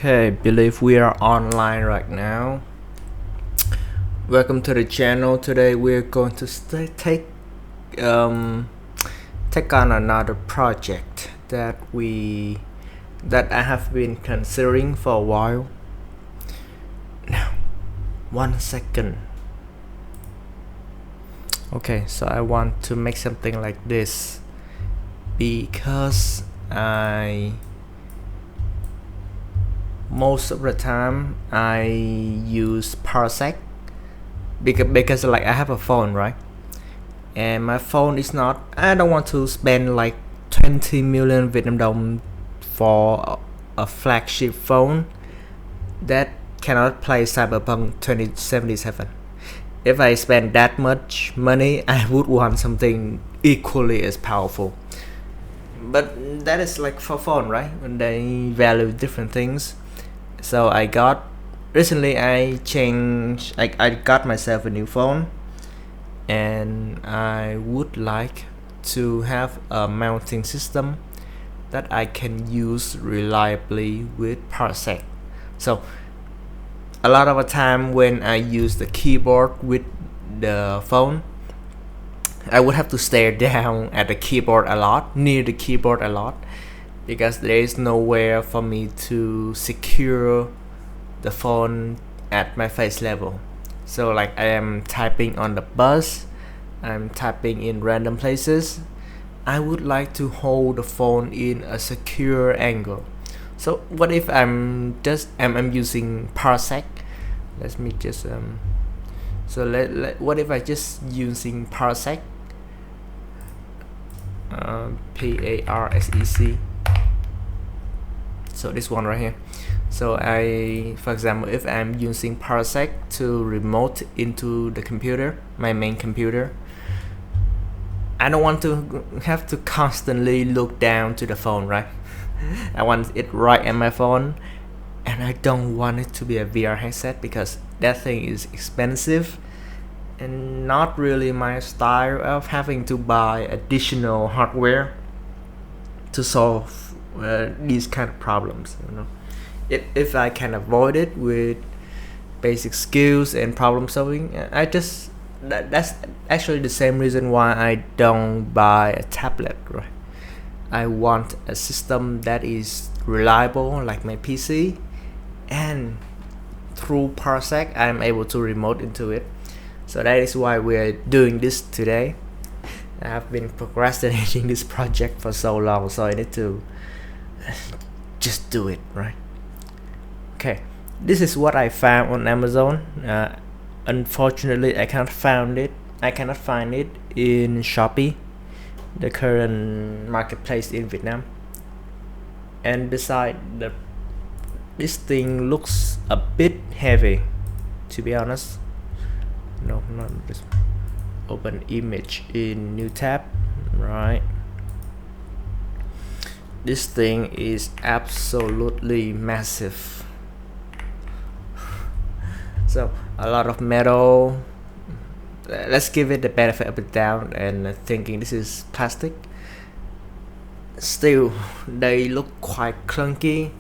Okay, believe we are online right now. Welcome to the channel. Today we're going to take on another project that I have been considering for a while. Now, 1 second. Okay, so I want to make something like this because most of the time I use parsec because like I have a phone, right? And my phone is not, I don't want to spend like 20 million Vietnam dong for a flagship phone that cannot play cyberpunk 2077. If I spend that much money, I would want something equally as powerful. But that is like for phone, right? When they value different things. So I got recently I got myself a new phone, and I would like to have a mounting system that I can use reliably with parsec. So a lot of the time when I use the keyboard with the phone, I would have to stare down at the keyboard a lot, near the keyboard a lot, because there is nowhere for me to secure the phone at my face level. So like I am typing on the bus, I'm typing in random places, I would like to hold the phone in a secure angle. So what if I'm using parsec? Let me just what if I just using parsec, parsec. So this one right here. So for example, if I'm using parsec to remote into the computer, my main computer, I don't want to have to constantly look down to the phone, right? I want it right at my phone, and I don't want it to be a VR headset because that thing is expensive and not really my style of having to buy additional hardware to solve these kind of problems, you know. If I can avoid it with basic skills and problem solving, that's actually the same reason why I don't buy a tablet, right? I want a system that is reliable like my PC, and through parsec I'm able to remote into it. So that is why we're doing this today. I have been procrastinating this project for so long, so I need to just do it, right? Okay, this is what I found on Amazon. Unfortunately, I cannot find it in Shopee, the current marketplace in Vietnam. And besides, this thing looks a bit heavy, to be honest. No, not this. Open image in new tab, right? This thing is absolutely massive. So a lot of metal. Let's give it the benefit of the doubt and thinking this is plastic. Still, they look quite clunky,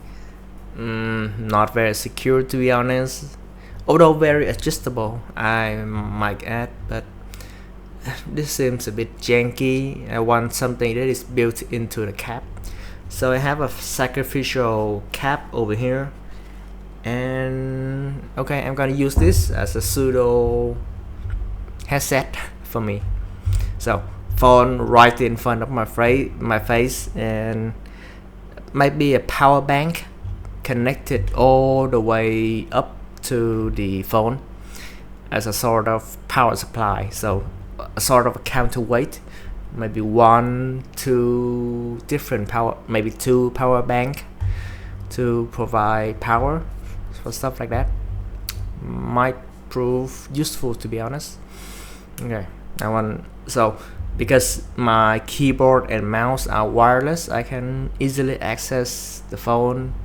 not very secure, to be honest, although very adjustable, I might add. But this seems a bit janky. I want something that is built into the cap. So I have a sacrificial cap over here, and okay, I'm gonna use this as a pseudo headset for me. So phone right in front of my face, and might be a power bank connected all the way up to the phone as a sort of power supply. So a sort of a counterweight, maybe two power bank to provide power for stuff like that. Might prove useful, to be honest. Okay, because my keyboard and mouse are wireless, I can easily access the phone,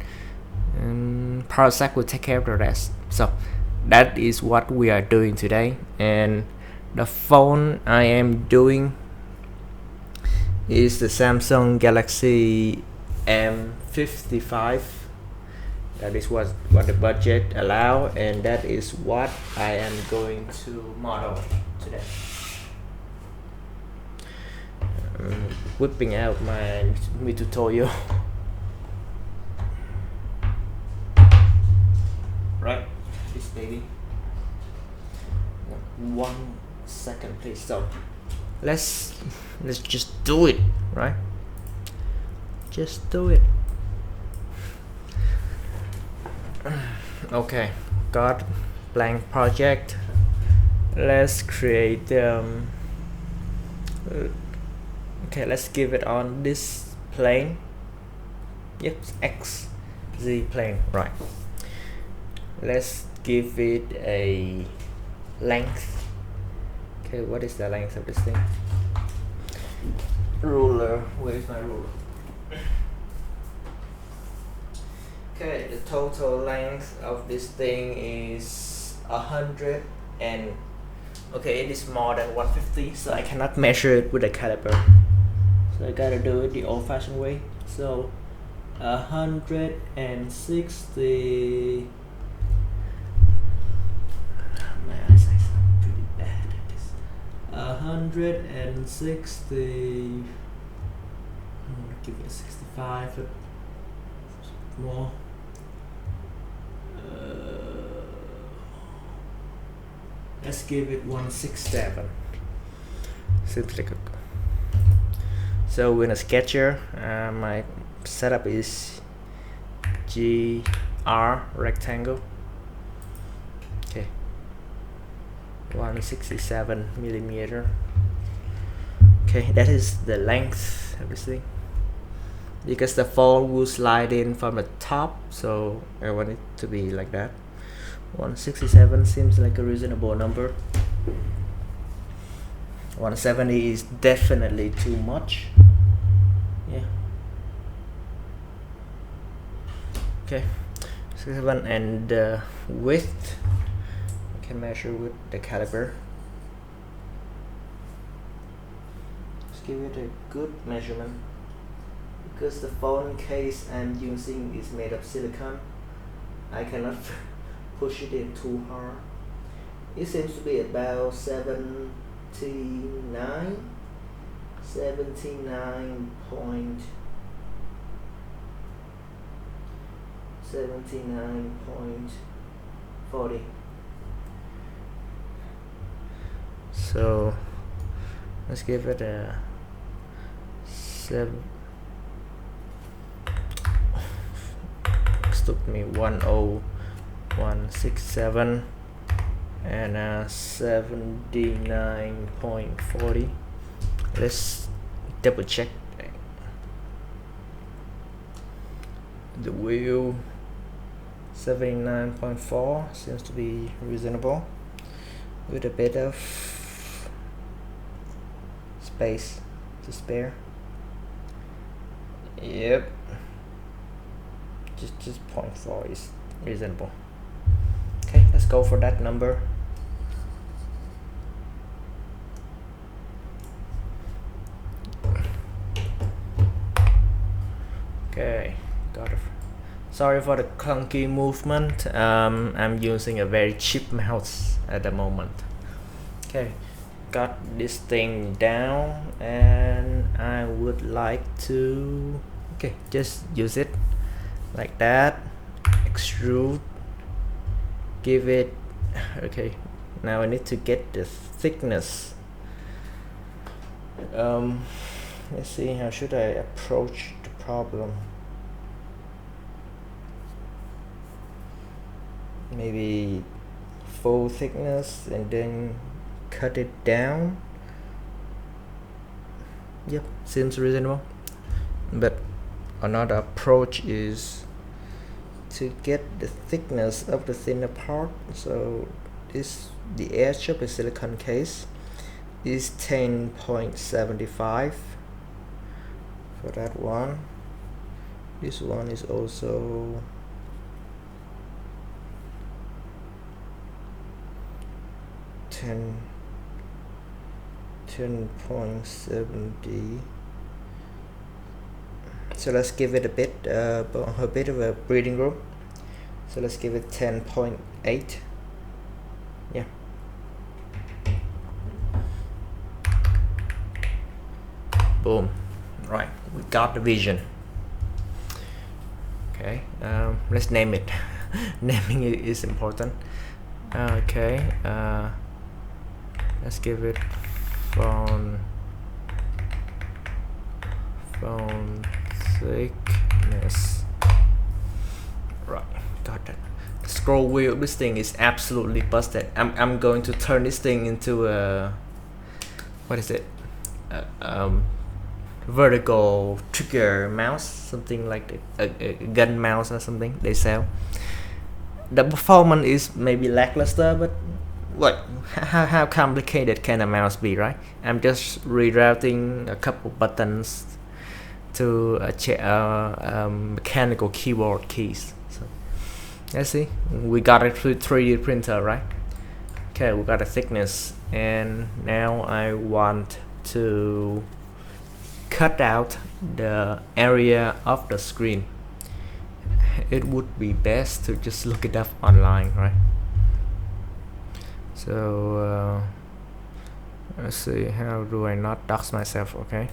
and parsec will take care of the rest. So that is what we are doing today. And the phone I am doing is the Samsung Galaxy M55, That is what the budget allow, and that is what I am going to model today. Whipping out my tutorial. Right, this baby. 1 second, please. So let's just do it, right? Just do it. Okay, got blank project. Let's create okay, let's give it on this plane. Yep, X Z plane, right? Let's give it a length. Okay, what is the length of this thing? Ruler, where is my ruler? Okay, the total length of this thing is 100, and okay, it is more than 150, so I cannot measure it with a caliper. So I gotta do it the old-fashioned way. So 160. My eyesight is pretty bad at this. 160. I'm gonna give it a 65, but more. Let's give it 167. Seems like a. So in a sketcher, my setup is GR rectangle. Okay, 167 millimeter. Okay, that is the length of this thing. Because the phone will slide in from the top, so I want it to be like that. 167 seems like a reasonable number. 170 is definitely too much. Yeah. Okay. 67, and the width I can measure with the caliper. Let's give it a good measurement. Because the phone case I'm using is made of silicone, I cannot push it in too hard. It seems to be about 79.40. So let's give it a 7. Took me 10167 and 79.40. Let's double check the wheel. 79.4 seems to be reasonable with a bit of space to spare. Yep, just 0.4 is reasonable. Okay, let's go for that number. Okay, got it. Sorry for the clunky movement. I'm using a very cheap mouse at the moment. Okay, got this thing down, and I would like to just use it like that. Extrude, give it. Okay, now I need to get the thickness. Let's see, how should I approach the problem? Maybe full thickness and then cut it down. Yep, seems reasonable. But another approach is to get the thickness of the thinner part. So the edge of the silicone case is 10.75 for that one. This one is also 10.70. So let's give it a bit of a breathing room. So let's give it 10.8. Yeah. Boom. Right, we got the vision. Okay, let's name it. Naming it is important. Okay, let's give it phone thickness. Right, got that. The scroll wheel, this thing is absolutely busted. I'm going to turn this thing into a, what is it? Vertical trigger mouse, something like that. A gun mouse or something they sell. The performance is maybe lackluster, but what? How complicated can a mouse be, right? I'm just rerouting a couple buttons to a mechanical keyboard keys. So let's see. We got a 3D printer, right? Okay, we got a thickness, and now I want to cut out the area of the screen. It would be best to just look it up online, right? So let's see, how do I not dox myself? Okay,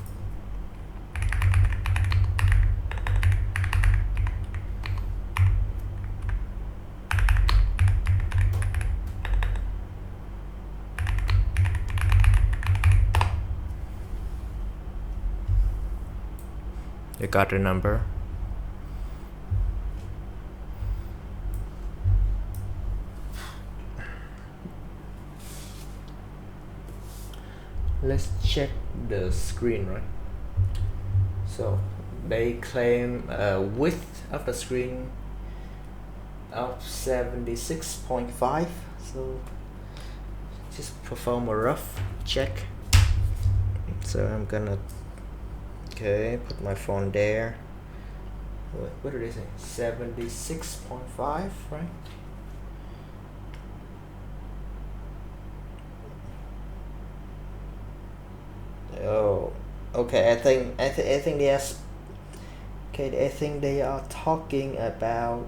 you got the number. Let's check the screen, right? So they claim a width of the screen of 76.5. So just perform a rough check. So I'm gonna put my phone there. What did they say? 76.5, right? Oh, okay. I think they are. Okay, I think they are talking about.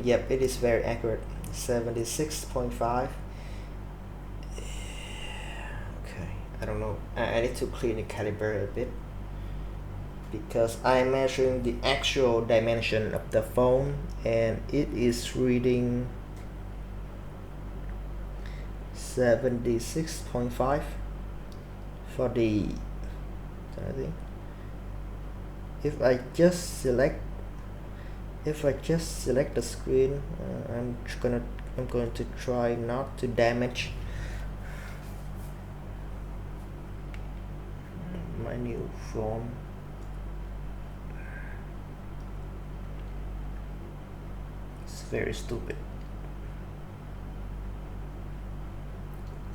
Yep, it is very accurate. 76.5. Okay, I don't know. I need to clean the caliber a bit because I'm measuring the actual dimension of the phone, and it is reading 76.5. for the, I think if I just select the screen, I'm going to try not to damage my new phone. It's very stupid.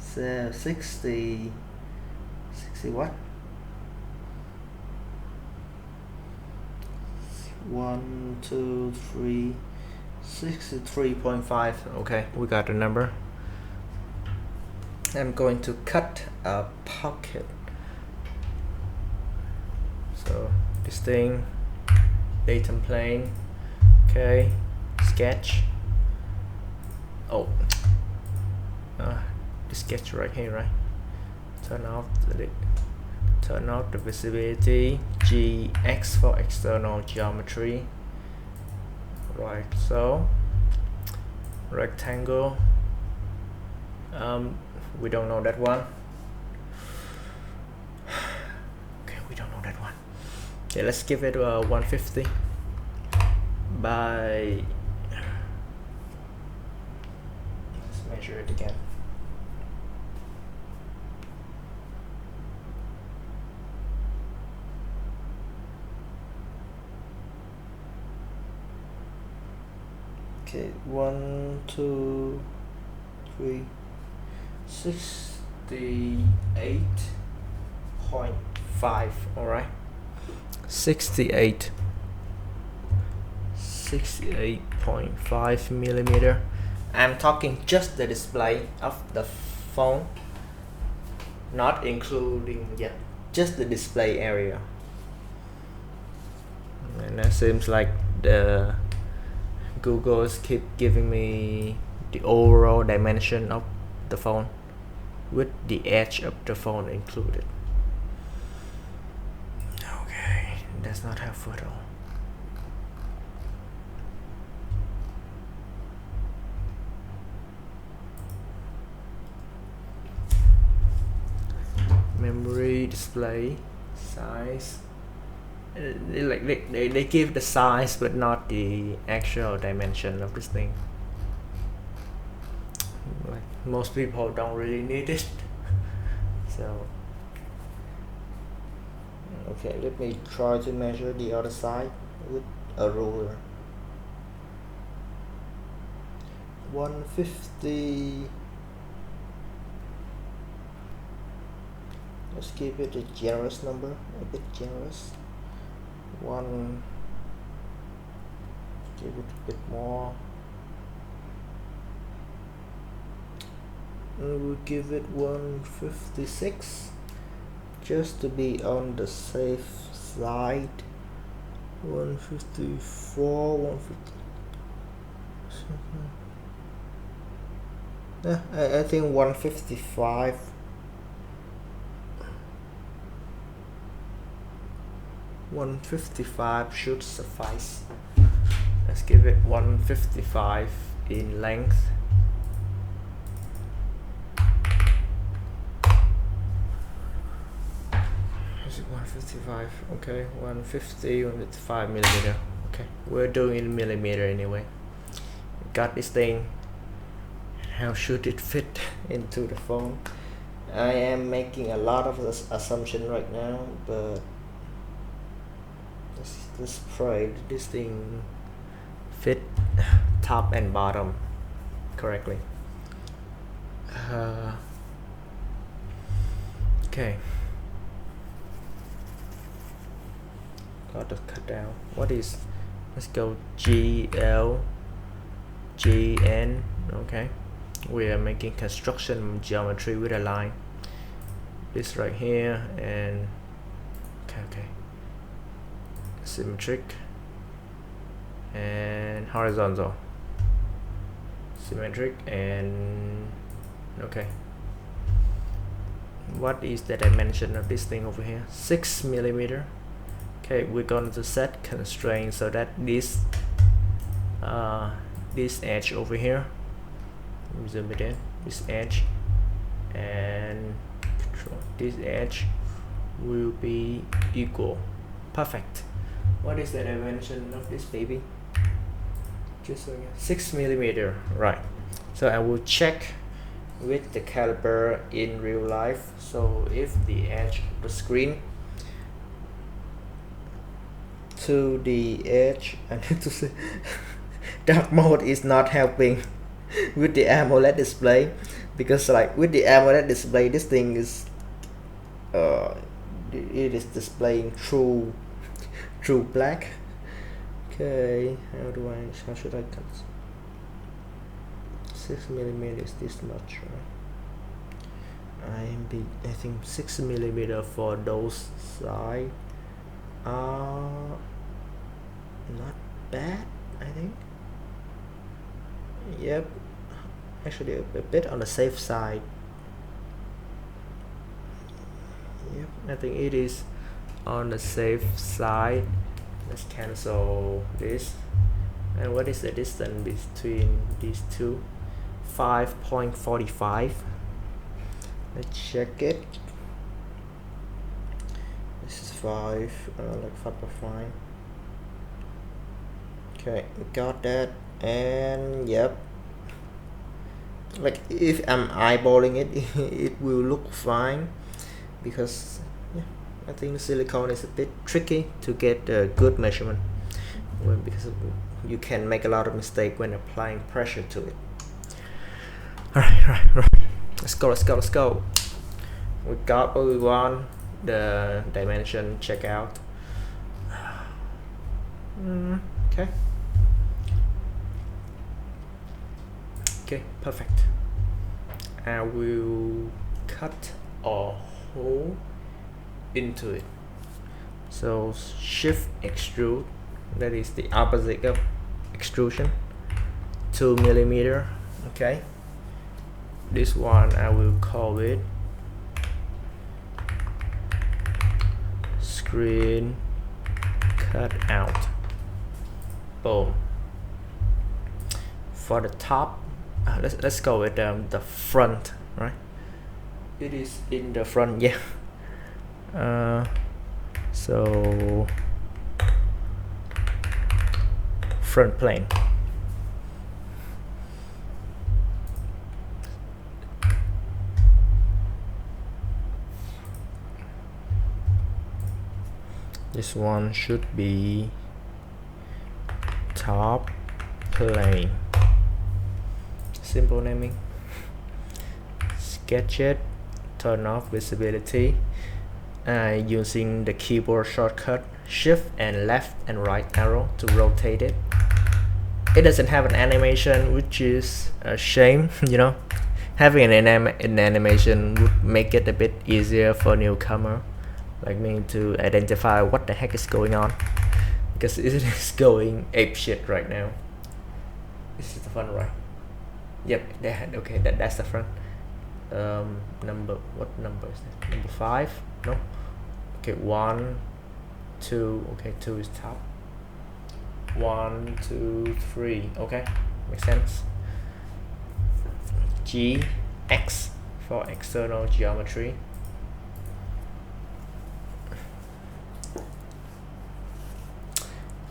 So 60 what? 1, 2, 3, 63.5. Okay, we got the number. I'm going to cut a pocket. So this thing, datum plane. Okay, sketch. Oh, the sketch right here, right? Turn off the visibility. GX for external geometry. Right, so rectangle. We don't know that one. Okay, we don't know that one. Okay, let's give it a 150 by. Let's measure it again. Okay, 1, 2, 3, 68.5. All right, 68.5 millimeter. I'm talking just the display of the phone, not including just the display area. And that seems like the Google is keep giving me the overall dimension of the phone with the edge of the phone included. Okay, that's not helpful at all. Memory, display, size. They give the size but not the actual dimension of this thing. Like most people don't really need it. So okay, let me try to measure the other side with a ruler. 150. Let's give it a generous number, a bit generous. Give it a bit more. We'll give it 156 just to be on the safe side. 154, 150. Yeah, I think 155. 155 should suffice. Let's give it 155 in length. Is it 155? Okay, 150, 155 millimeter. Okay, we're doing in millimeter anyway. Got this thing. How should it fit into the phone? I am making a lot of this assumption right now, but let's pray this thing fit top and bottom correctly. Okay, got to cut down. What is? Let's go GL GN. Okay, we are making construction geometry with a line. This right here and okay. Symmetric and horizontal, symmetric and okay. What is the dimension of this thing over here? 6 millimeter. Okay, we're going to set constraint so that this edge over here, zoom it in, this edge and control this edge will be equal. Perfect. What is the dimension of this baby? Just 6 millimeter, right? So I will check with the caliper in real life. So if the edge of the screen to the edge, I need to say dark mode is not helping with the AMOLED display, because like with the AMOLED display, this thing is it is displaying true black. Okay, how should I cut? 6 millimeters this much, right? I think 6 millimeter for those side are not bad, I think. Yep, actually a bit on the safe side. Yep, I think it is on the safe side. Let's cancel this. And what is the distance between these two? 5.45. Let's check it. This is 5, like 5.5. Okay, got that. And yep, like if I'm eyeballing it, it will look fine, because yeah, I think the silicone is a bit tricky to get a good measurement, because you can make a lot of mistake when applying pressure to it. Right. Let's go. We got what we want. The dimension check out. Okay, perfect. I will cut a hole into it. So shift extrude, that is the opposite of extrusion. 2 millimeter. Okay, this one I will call it screen cut out. Boom. For the top, let's go with the front, right? It is in the front, yeah. So front plane. This one should be top plane. Simple naming. Sketch it. Turn off visibility. Using the keyboard shortcut shift and left and right arrow to rotate it. It doesn't have an animation, which is a shame. You know, having an animation would make it a bit easier for newcomer like me to identify what the heck is going on, because it is going apeshit right now. This is the front, right? Yep, okay, that's the front. What number is that? Number 5? No. Okay, 1, 2. Okay, 2 is top. 1, 2, 3. Okay, makes sense. G, X for external geometry.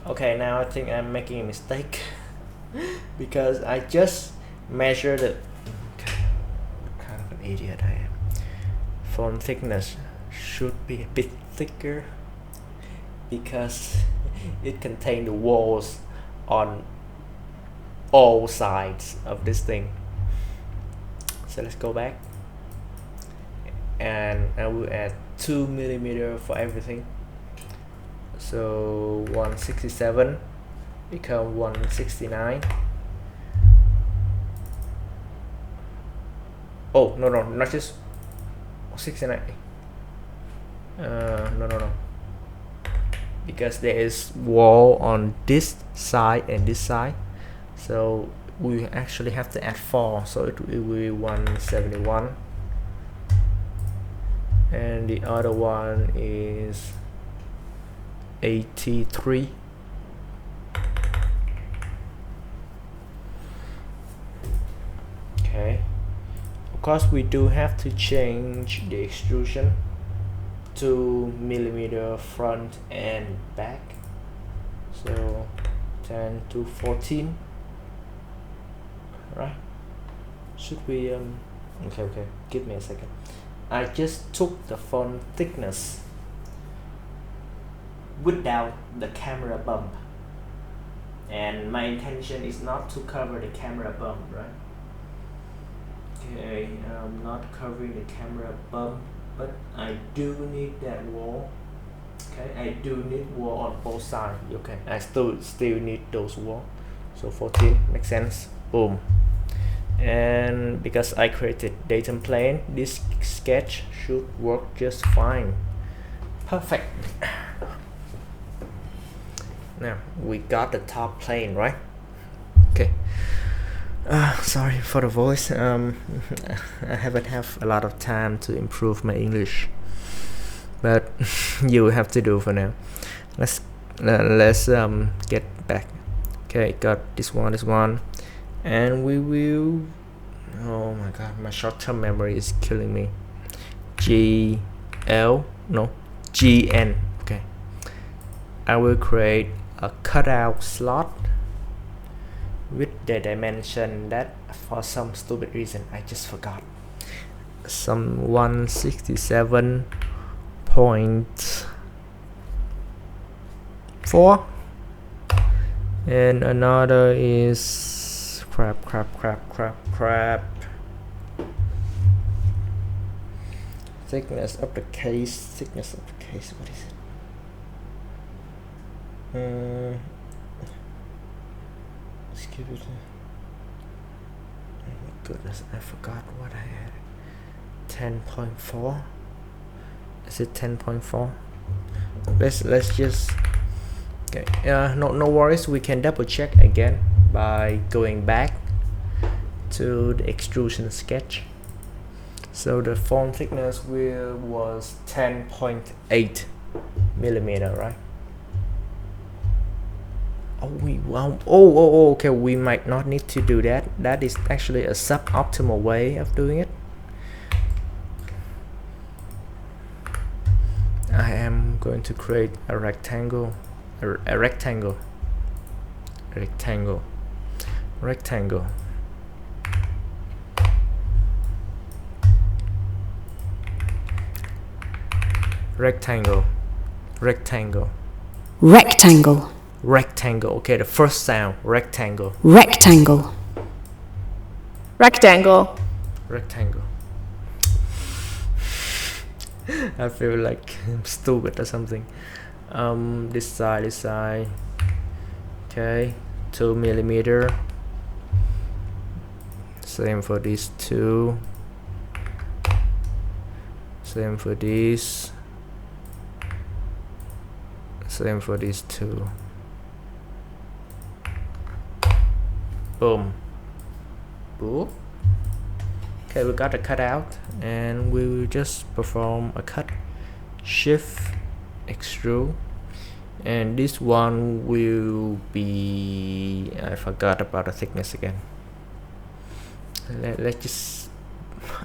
Okay, now I think I'm making a mistake because I just measured it. Okay, what kind of an idiot I am. Font thickness should be a bit thicker because it contains the walls on all sides of this thing. So let's go back and I will add 2 millimeter for everything. So 167 become 169. Oh no, not just 69. No, because there is wall on this side and this side, so we actually have to add 4, so it will be 171, and the other one is 83. Okay, of course we do have to change the extrusion to millimeter front and back, so 10 to 14, right? Should we okay, give me a second. I just took the font thickness without the camera bump, and my intention is not to cover the camera bump, right? Okay, I'm not covering the camera bump, but I do need that wall. Okay, I do need wall on both sides. Okay, I still need those walls. So 14 makes sense. Boom. And because I created datum plane, this sketch should work just fine. Perfect. Now we got the top plane, right? Okay. Sorry for the voice. I haven't have a lot of time to improve my English, but you have to do for now. Let's get back. Okay, got this one, and we will. Oh my god, my short-term memory is killing me. GN. Okay, I will create a cutout slot with the dimension that for some stupid reason I just forgot, some 167.4, and another is crap. Thickness of the case, what is it? Let's give it oh my goodness, I forgot what I had. 10.4. Is it 10.4? Let's just okay. No worries, we can double check again by going back to the extrusion sketch. So the phone thickness was 10.8 millimeter, right? Okay, we might not need to do that. That is actually a suboptimal way of doing it. I am going to create a rectangle, rectangle. Rectangle. Rectangle. Rectangle. Okay, the first sound. Rectangle. Rectangle. I feel like I'm stupid or something. This side. Okay, 2 millimeter. Same for these two. Same for these. Same for these two. Boom. Boop. Okay, we got a cutout, and we will just perform a cut, shift, extrude, and this one will be, I forgot about the thickness again. Let's just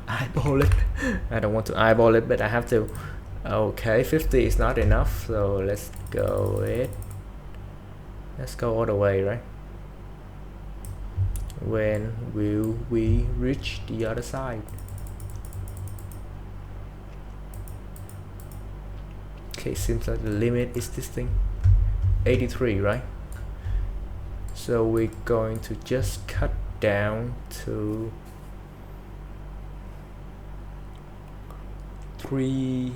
eyeball it. I don't want to eyeball it, but I have to. Okay, 50 is not enough, so let's go all the way, right? When will we reach the other side? Okay, seems like the limit is this thing, 83, right? So we're going to just cut down to 3.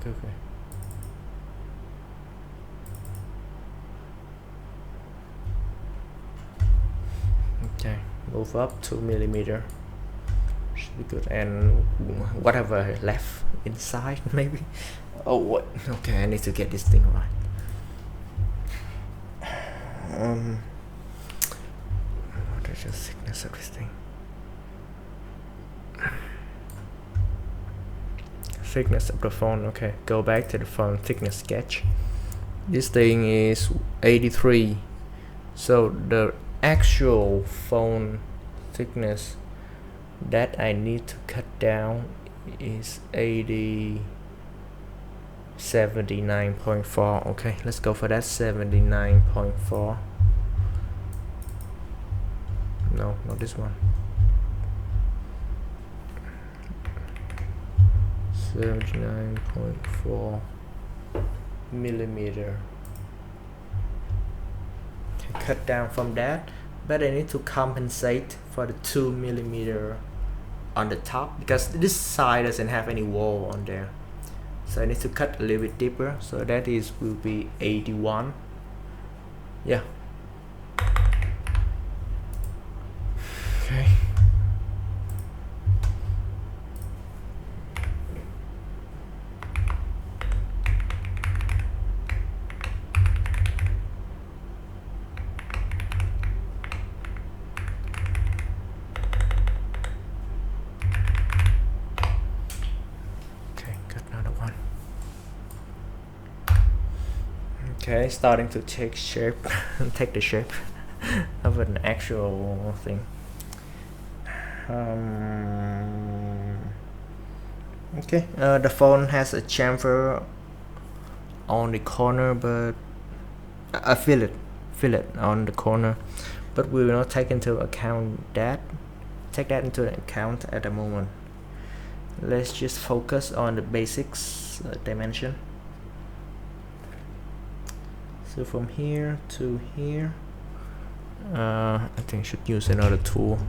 Okay. Okay, move up 2 millimeter. Should be good, and whatever left inside maybe. Oh, what? Okay, I need to get this thing right. What is the thickness of this thing? Thickness of the phone. Okay, go back to the phone thickness sketch. This thing is 83, so the actual phone thickness that I need to cut down is 79.4. Okay, let's go for that. 79.4. No, not this one. 79.4 millimeter. Okay, cut down from that, but I need to compensate for the 2 millimeter on the top because this side doesn't have any wall on there. So I need to cut a little bit deeper, so that will be 81. Yeah. Okay. Okay, starting to take shape, take the shape of an actual thing. Okay, the phone has a chamfer on the corner, but I feel it on the corner, but we will not take into account that. Take that into account at the moment. Let's just focus on the basics dimension. So from here to here, I think I should use another tool.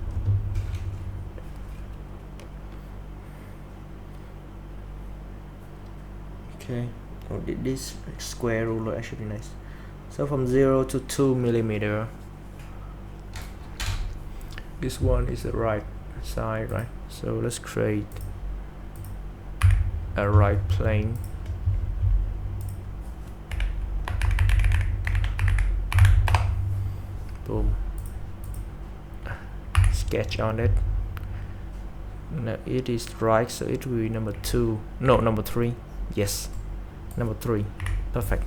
Okay, this square ruler actually nice. So from 0 to 2 millimeter, this one is the right side, right? So let's create a right plane. sketch on it. No, it is right, so it will be number 2. No, number 3. Yes, number 3. Perfect.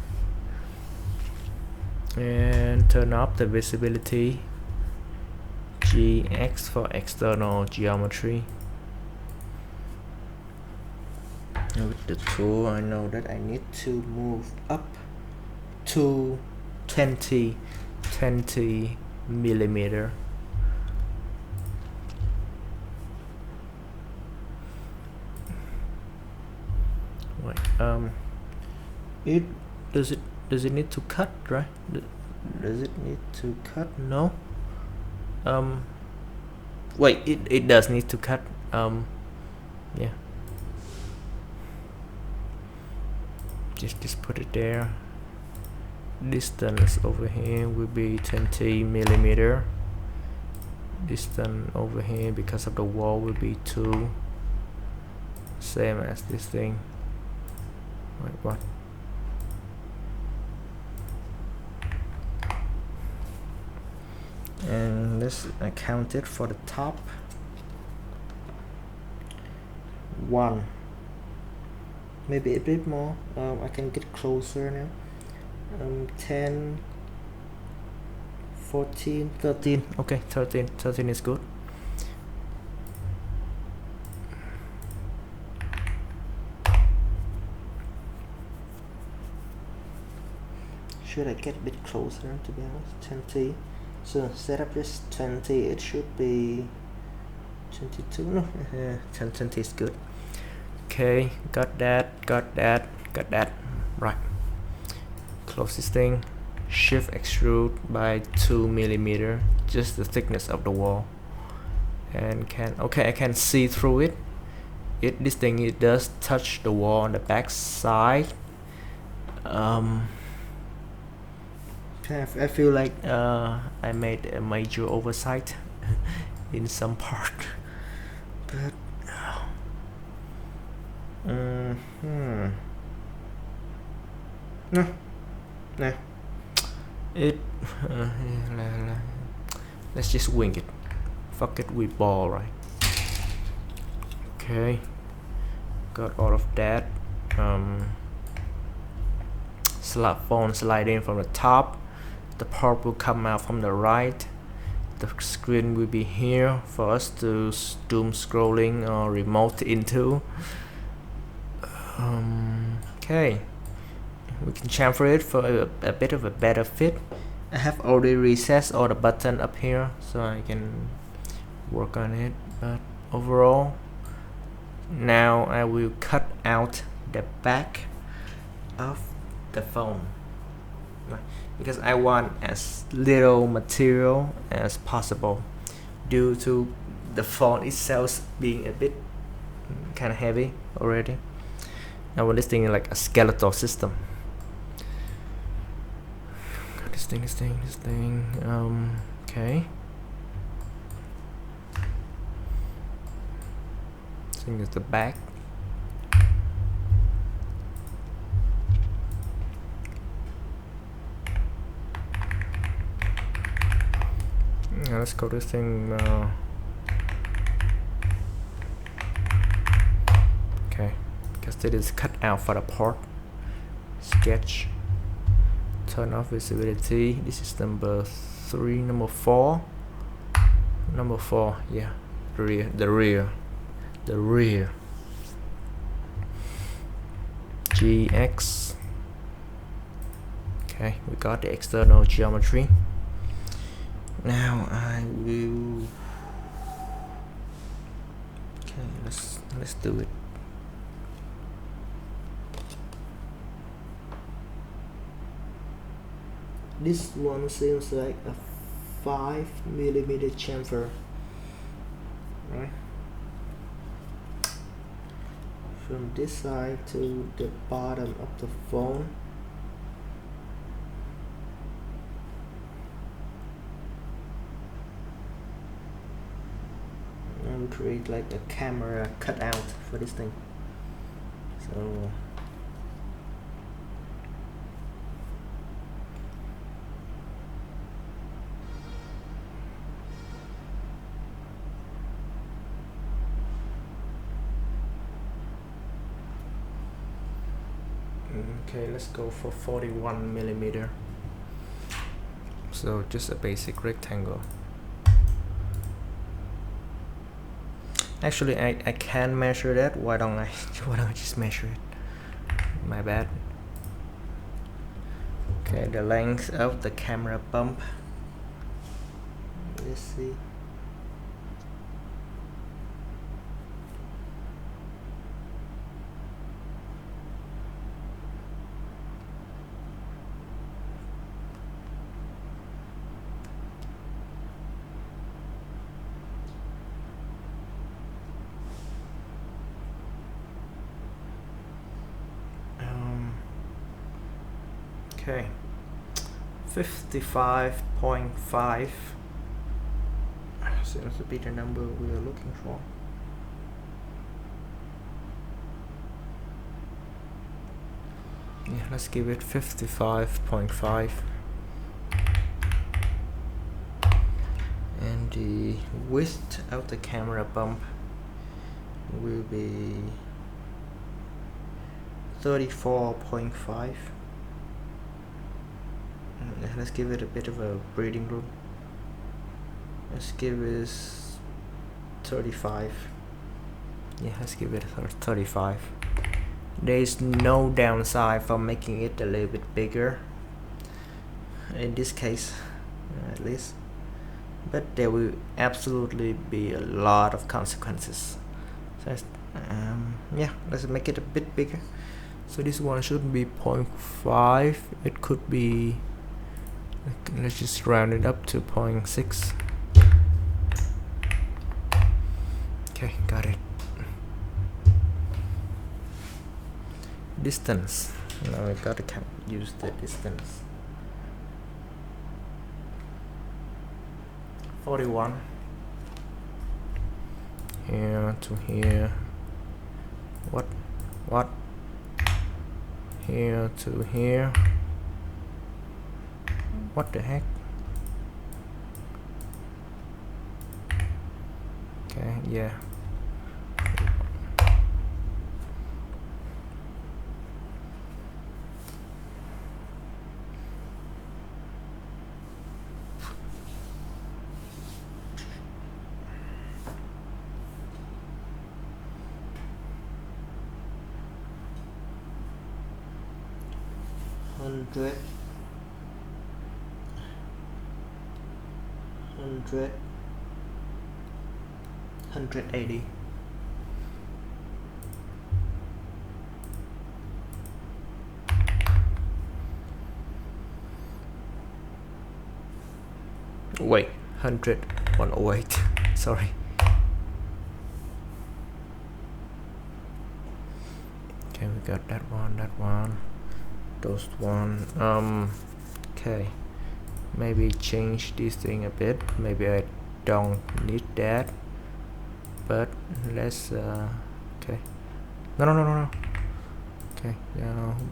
And turn up the visibility. GX for external geometry. Now with the tool, I know that I need to move up to 20 millimeter. Wait, it does it need to cut, right? Does it need to cut? No. Wait, it does need to cut. Yeah, just put it there. Distance over here will be 20 millimeter. Distance over here because of the wall will be 2, same as this thing. Wait, what? And let's count it for the top. 1, maybe a bit more. I can get closer now. 10, 14, 13. Okay, 13 is good. Should I get a bit closer, to be honest? 20. So set up this 20. It should be 22. No, 20 is good. Okay, got that. Right. Close this thing. Shift extrude by 2 millimeter, just the thickness of the wall. And I can see through it. This thing, it does touch the wall on the back side. I feel like I made a major oversight in some part, but no, it let's just wing it. Fuck it, we ball, right? Okay, got all of that. Phone slide in from the top. The part will come out from the right. The screen will be here for us to doom scrolling or remote into. Okay, we can chamfer it for a bit of a better fit. I have already recessed all the button up here so I can work on it, but overall now I will cut out the back of the phone because I want as little material as possible due to the phone itself being a bit kind of heavy already. I want this thing like a skeletal system. This thing. Okay. This thing is the back. Let's call this thing okay, because it is cut out for the part. Sketch, turn off visibility. This is number 3. Number 4, yeah, the rear GX. Okay, we got the external geometry. Now I will. Okay, let's do it. This one seems like a 5 millimeter chamfer, right? From this side to the bottom of the phone. Create like a camera cutout for this thing. So Okay, let's go for 41 millimeter. So just a basic rectangle. Actually, I can measure that. Why don't I just measure it? My bad. Okay, the length of the camera bump. Let's see. Okay, 55.5 seems to be the number we are looking for. Yeah, let's give it 55.5. And the width of the camera bump will be 34.5. Let's give it a bit of a breathing room. Let's give it 35. Yeah, let's give it 35. There's no downside for making it a little bit bigger in this case, at least, but there will absolutely be a lot of consequences. So yeah, let's make it a bit bigger. So this one should be 0.5. It could be, let's just round it up to 0.6. Okay, got it. Distance. Now I gotta use the distance. 41. Here to here. What? Here to here. What the heck? Okay, yeah. Hundred 180. Wait, 108. Sorry. Okay, we got that one, those one. Okay, maybe change this thing a bit. Maybe I don't need that, but let's okay, no, okay,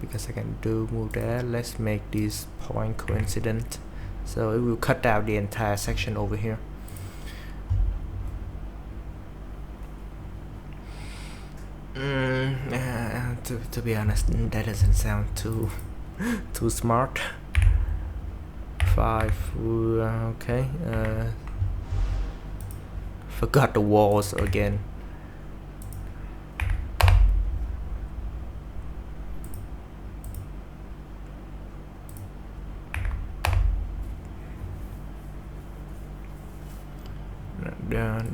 because I can move that. Let's make this point coincident, so it will cut out the entire section over here. To be honest, that doesn't sound too smart. 5. Okay. Forgot the walls again.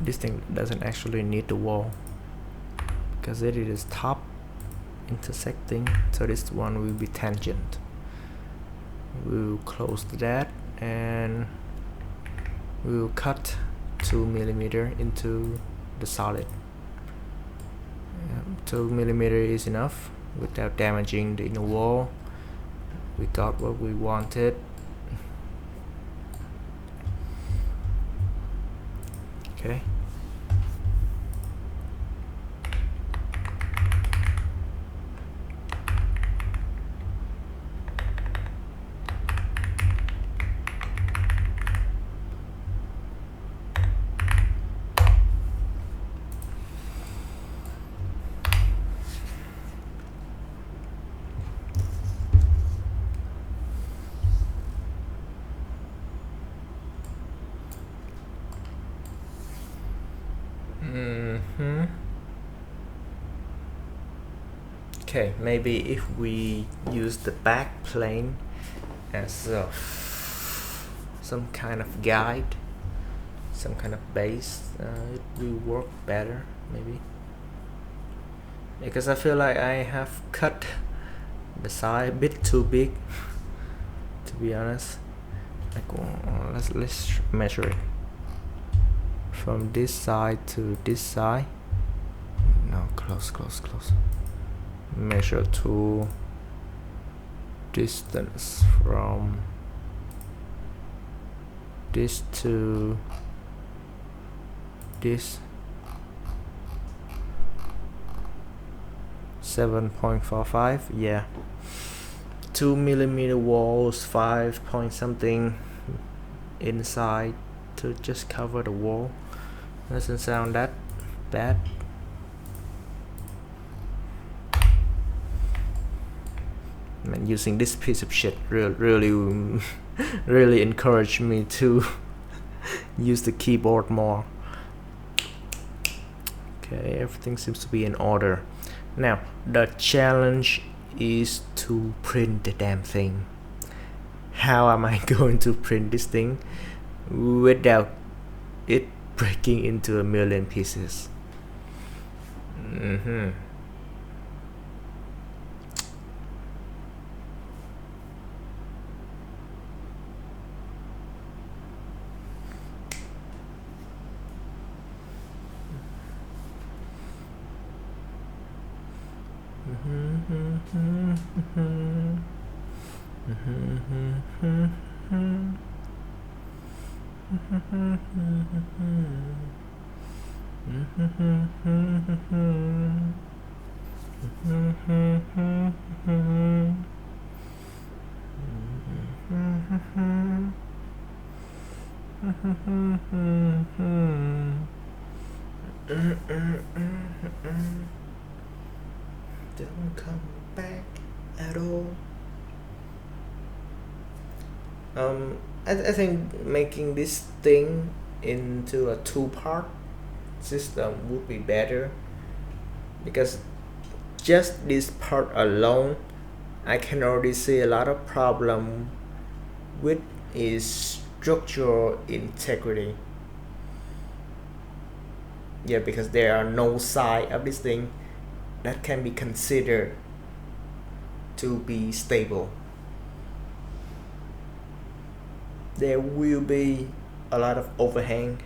This thing doesn't actually need the wall because it is top intersecting, so this one will be tangent. We'll close that and we'll cut 2 millimeter into the solid. 2 millimeter is enough without damaging the inner wall. We got what we wanted. Okay. Okay, maybe if we use the back plane as some kind of guide, some kind of base, it will work better maybe, because I feel like I have cut the side a bit too big to be honest. Like, let's measure it from this side to this side. No, close. Measure to distance from this to this 7.45. yeah, 2mm walls, 5 point something inside to just cover the wall. Doesn't sound that bad. Man, using this piece of shit really really encouraged me to use the keyboard more. Okay, everything seems to be in order. Now the challenge is to print the damn thing. How am I going to print this thing without it breaking into a million pieces? Don't come back at all. I think making this thing into a two-part system would be better, because just this part alone I can already see a lot of problem with its structural integrity. Yeah, because there are no side of this thing that can be considered to be stable. There will be a lot of overhang.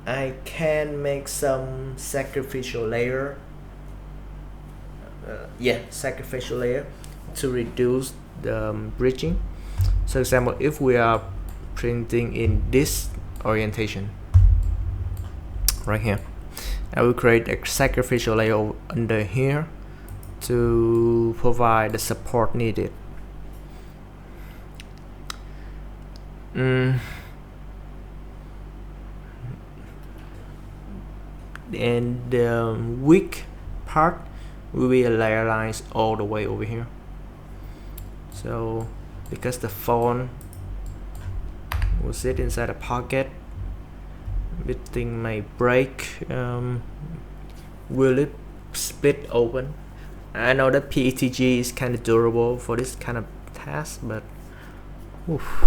I can make some sacrificial layer. Sacrificial layer to reduce the bridging. So, for example, if we are printing in this orientation right here, I will create a sacrificial layer under here to provide the support needed. And the weak part will be layerize all the way over here. So because the phone will sit inside a pocket, this thing may break. Will it split open? I know that PETG is kind of durable for this kind of task, but oof.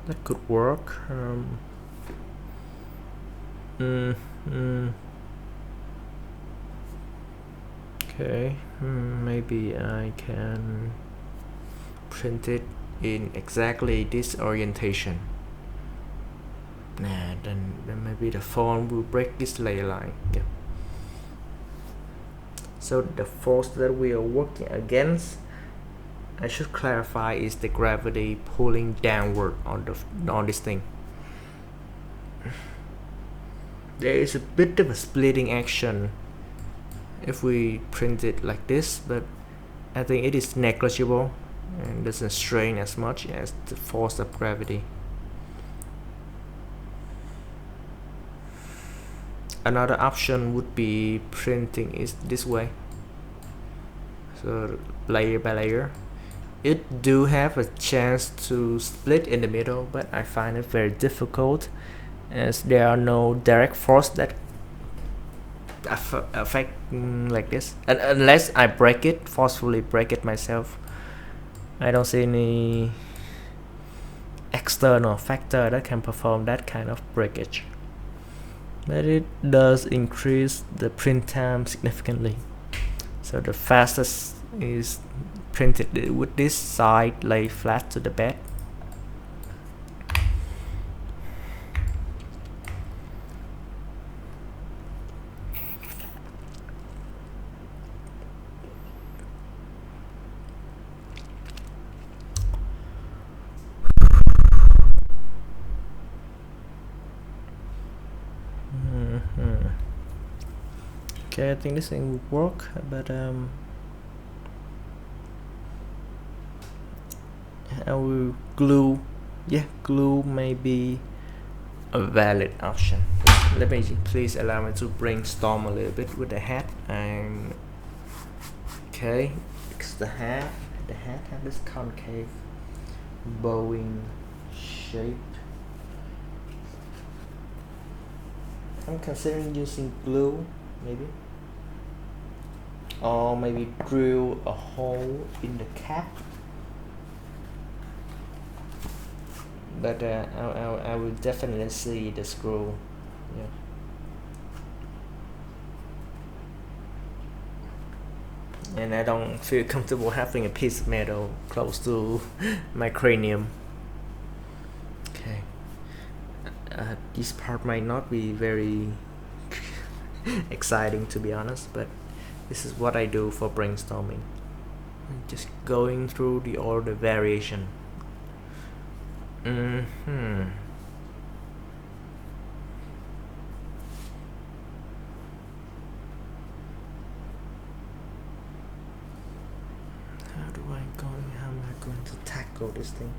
That could work. Okay, maybe I can print it in exactly this orientation. Nah, then maybe the phone will break this layer line. Yeah. So the force that we are working against, I should clarify, is the gravity pulling downward on this thing. There is a bit of a splitting action if we print it like this, but I think it is negligible and doesn't strain as much as the force of gravity. Another option would be printing it this way, so layer by layer. It do have a chance to split in the middle, but I find it very difficult as there are no direct force that affect like this, and unless I forcefully break it myself. I don't see any external factor that can perform that kind of breakage, but it does increase the print time significantly. So the fastest is printed with this side lay flat to the bed. Okay, I think this thing will work, but I will glue. Yeah, glue may be a valid option. Let me please allow me to brainstorm a little bit with the hat. And okay, it's the hat. The hat has this concave bowing shape. I'm considering using glue, maybe, or maybe drill a hole in the cap. But I will definitely see the screw. Yeah. And I don't feel comfortable having a piece of metal close to my cranium. Okay. This part might not be very exciting, to be honest, but this is what I do for brainstorming. Just going through all the variation. How am I going to tackle this thing?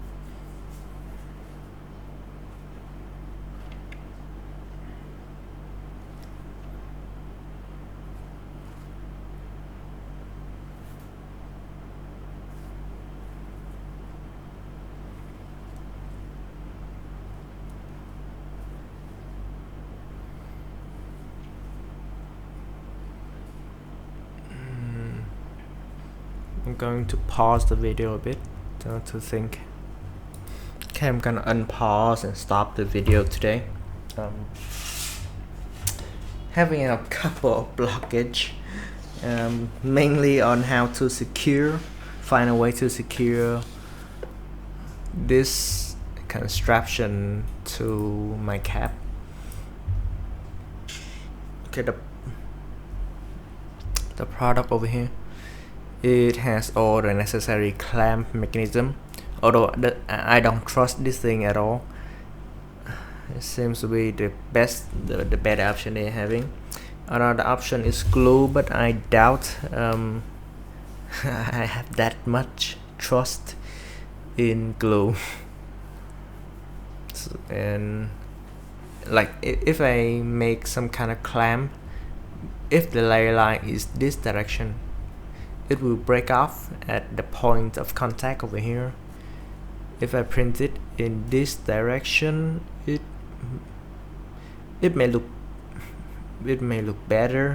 I'm going to pause the video a bit to think. Okay, I'm gonna unpause and stop the video today. Having a couple of blockage, mainly on how to find a way to secure this construction to my cap. Okay, the product over here, it has all the necessary clamp mechanism, although I don't trust this thing at all. It seems to be the better option they're having. Another option is glue, but I doubt I have that much trust in glue. And like if I make some kind of clamp, if the layer line is this direction, it will break off at the point of contact over here. If I print it in this direction, it may look better.